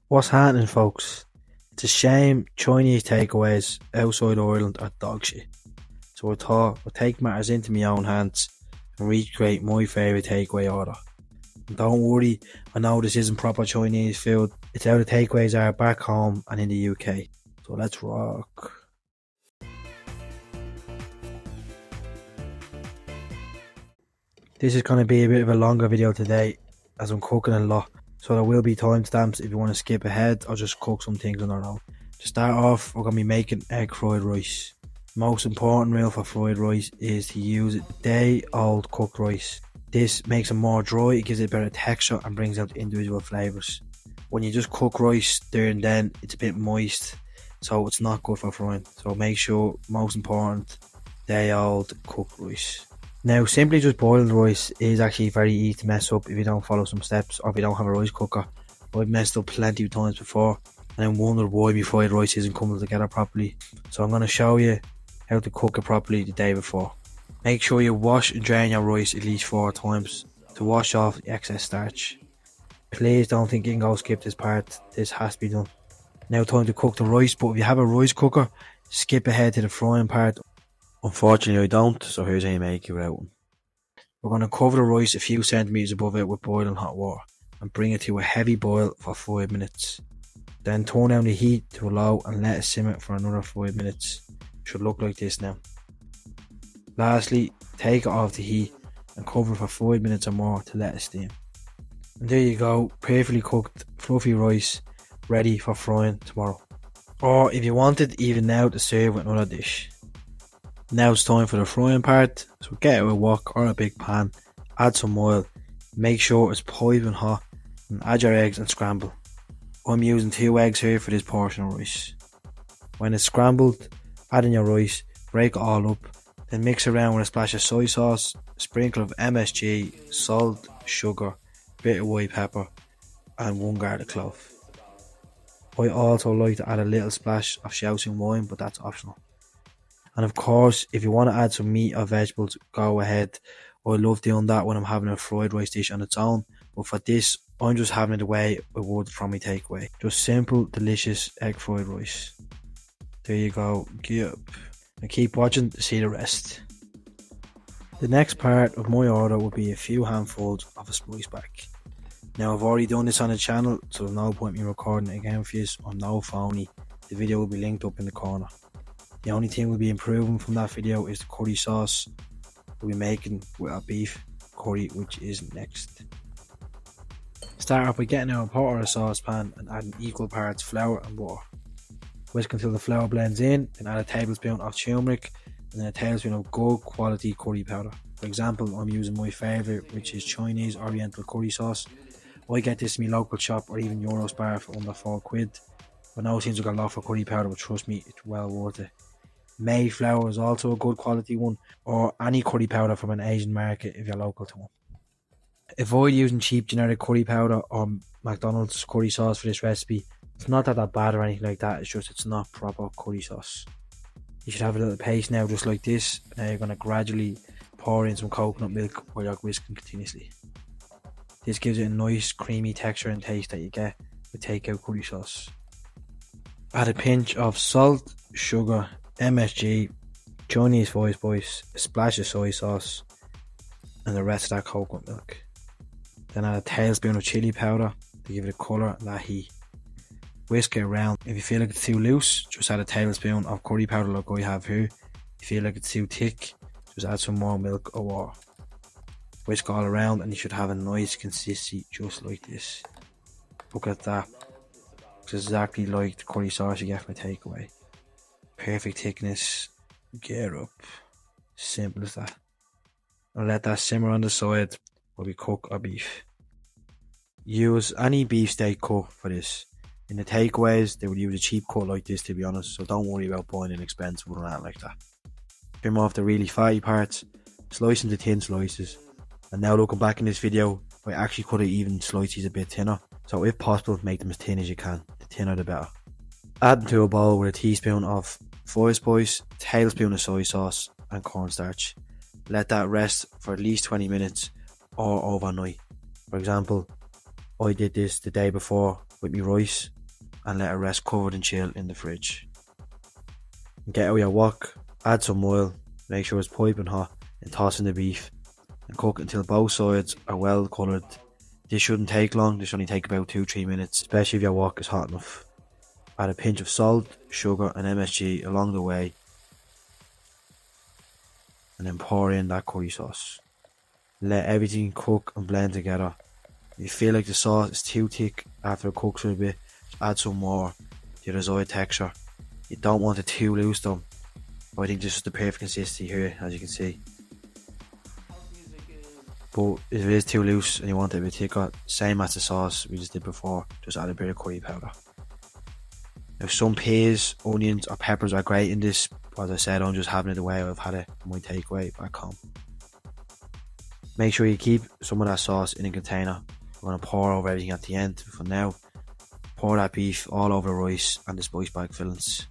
What's happening, folks? It's a shame Chinese takeaways outside Ireland are dog shit. So I thought I'd take matters into my own hands and recreate my favourite takeaway order. And don't worry, I know this isn't proper Chinese food. It's how the takeaways are back home and in the UK. So let's rock. This is going to be a bit of a longer video today as I'm cooking a lot. So there will be timestamps if you want to skip ahead or just cook some things on their own. To start off, we're going to be making egg fried rice. Most important rule for fried rice is to use day-old cooked rice. This makes it more dry, it gives it better texture and brings out the individual flavours. When you just cook rice there and then, it's a bit moist, so it's not good for frying. So make sure, most important, day-old cooked rice. Now, simply just boiling rice is actually very easy to mess up if you don't follow some steps or if you don't have a rice cooker. I've messed up plenty of times before and then wondered why my fried rice isn't coming together properly. So I'm going to show you how to cook it properly the day before. Make sure you wash and drain your rice at least 4 times to wash off the excess starch. Please don't think you can go skip this part, this has to be done. Now time to cook the rice, but if you have a rice cooker, skip ahead to the frying part. Unfortunately I don't, so here's how you make it without one. We're going to cover the rice a few centimetres above it with boiling hot water and bring it to a heavy boil for 5 minutes. Then turn down the heat to low and let it simmer for another 5 minutes. Should look like this now. Lastly, take it off the heat and cover it for 5 minutes or more to let it steam. And there you go, perfectly cooked fluffy rice ready for frying tomorrow. Or if you wanted, even now to serve with another dish. Now it's time for the frying part, so get out a wok or a big pan, add some oil, make sure it's piping hot and add your eggs and scramble. I'm using 2 eggs here for this portion of rice. When it's scrambled, add in your rice, break it all up, then mix around with a splash of soy sauce, a sprinkle of MSG, salt, sugar, bit of white pepper and 1 garlic clove. I also like to add a little splash of Shaoxing wine, but that's optional. And of course, if you want to add some meat or vegetables, go ahead. I love doing that when I'm having a fried rice dish on its own. But for this, I'm just having it the way I would from my takeaway. Just simple, delicious egg fried rice. There you go. Get up. And keep watching to see the rest. The next part of my order will be a few handfuls of a Spicebag. Now I've already done this on the channel, so there's no point me recording it again for you. I'm no phony. The video will be linked up in the corner. The only thing we'll be improving from that video is the curry sauce we'll be making with our beef curry, which is next. Start off by getting out a pot or a saucepan and adding equal parts flour and water. Whisk until the flour blends in, then add a tablespoon of turmeric and then a tablespoon of good quality curry powder. For example, I'm using my favourite, which is Chinese Oriental curry sauce. I get this in my local shop or even Eurospar for under £4. I know it seems like a lot for curry powder, but trust me, it's well worth it. Mayflower is also a good quality one, or any curry powder from an Asian market if you're local to one. Avoid using cheap generic curry powder or McDonald's curry sauce for this recipe. It's not that bad or anything like that, it's just it's not proper curry sauce. You should have a little paste now just like this. Now you're going to gradually pour in some coconut milk while you're whisking continuously. This gives it a nice creamy texture and taste that you get with takeout curry sauce. Add a pinch of salt, sugar, MSG, Chinese voice spice, a splash of soy sauce and the rest of that coconut milk. Then add a tablespoon of chilli powder to give it a colour and that heat. Whisk it around. If you feel like it's too loose, just add a tablespoon of curry powder like I have here. If you feel like it's too thick, just add some more milk or water. Whisk all around and you should have a nice consistency just like this. Look at that. It's exactly like the curry sauce you get from a takeaway. Perfect thickness. Get up. Simple as that. And let that simmer on the side while we cook our beef. Use any beef steak cut for this. In the takeaways, they would use a cheap cut like this, to be honest, so don't worry about buying an expensive one or that like that. Trim off the really fatty parts, slice into thin slices. And now looking back in this video, I actually could have even sliced these a bit thinner. So if possible, make them as thin as you can. The thinner the better. Add them to a bowl with a teaspoon of voice spice, a tablespoon of soy sauce and cornstarch. Let that rest for at least 20 minutes or overnight. For example, I did this the day before with my rice and let it rest covered and chill in the fridge. Get out your wok, add some oil, make sure it's piping hot, and toss in the beef and cook until both sides are well coloured. This shouldn't take long, this should only take about 2-3 minutes, especially if your wok is hot enough. Add a pinch of salt, sugar and MSG along the way, and then pour in that curry sauce. Let everything cook and blend together. If you feel like the sauce is too thick after it cooks for a bit, add some more to your desired texture. You don't want it too loose though, but I think this is the perfect consistency here, as you can see. But if it is too loose and you want it a bit thicker, same as the sauce we just did before, just add a bit of curry powder. Now some peas, onions or peppers are great in this, but as I said, I'm just having it the way I've had it in my takeaway back home. Make sure you keep some of that sauce in a container. I'm going to pour over everything at the end. For now, pour that beef all over the rice and the Spicebag fillings.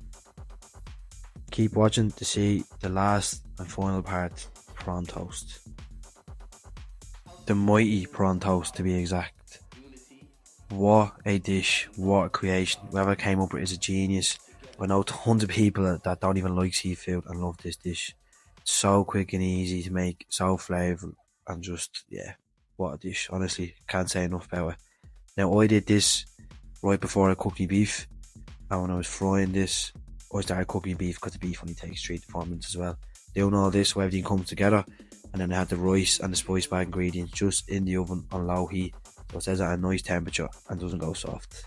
Keep watching to see the last and final part, prawn toast. The mighty prawn toast, to be exact. What a dish, what a creation. Whoever came up with it is a genius. I know tons of people that don't even like seafood and love this dish. It's so quick and easy to make, so flavourful, and just, yeah, what a dish. Honestly, can't say enough about it. Now, I did this right before I cooked my beef, and when I was frying this, I started cooking beef because the beef only takes 3 to 4 minutes as well. Doing all this so everything comes together, and then I had the rice and the Spicebag ingredients just in the oven on low heat, so it stays at a nice temperature and doesn't go soft.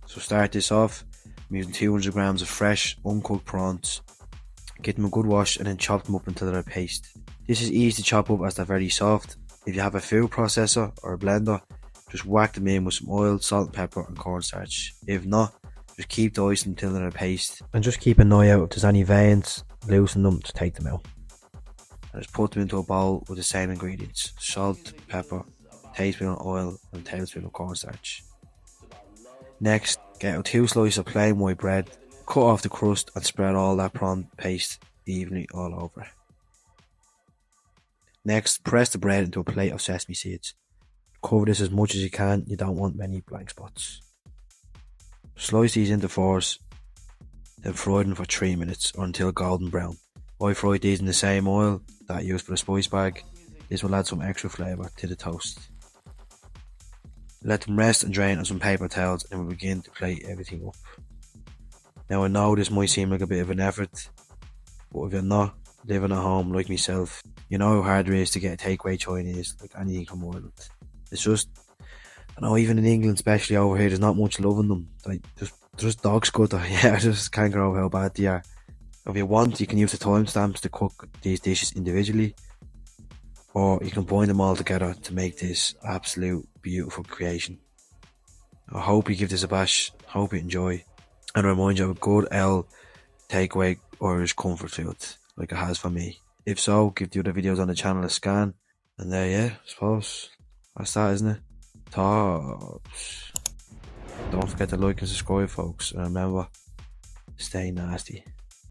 So start this off. I'm using 200 grams of fresh uncooked prawns. Give them a good wash and then chop them up until they're a paste. This is easy to chop up as they're very soft. If you have a food processor or a blender, just whack them in with some oil, salt and pepper and cornstarch. If not, just keep dicing until they're a paste. And just keep an eye out if there's any veins, loosen them to take them out. And just put them into a bowl with the same ingredients: salt, pepper, tablespoon of oil and a tablespoon of cornstarch. Next, get out 2 slices of plain white bread, cut off the crust and spread all that prawn paste evenly all over. Next, press the bread into a plate of sesame seeds. Cover this as much as you can, you don't want many blank spots. Slice these into 4s, then fry them for 3 minutes or until golden brown. I fried these in the same oil that I used for the Spicebag. This will add some extra flavour to the toast. Let them rest and drain on some paper towels and we'll begin to plate everything up. Now I know this might seem like a bit of an effort, but if you're not living at home like myself, you know how hard it is to get a takeaway Chinese, like anything from Ireland. It's just, I know even in England, especially over here, there's not much love in them. Like, just dog scudder. Yeah, I just can't get over how bad they are. If you want, you can use the timestamps to cook these dishes individually, or you can bind them all together to make this absolute beautiful creation. I hope you give this a bash, hope you enjoy, and remind you of a good L takeaway Irish comfort food, like it has for me. If so, give the other videos on the channel a scan, and yeah, I suppose that's that, isn't it? Tops. Don't forget to like and subscribe, folks, and remember, stay nasty.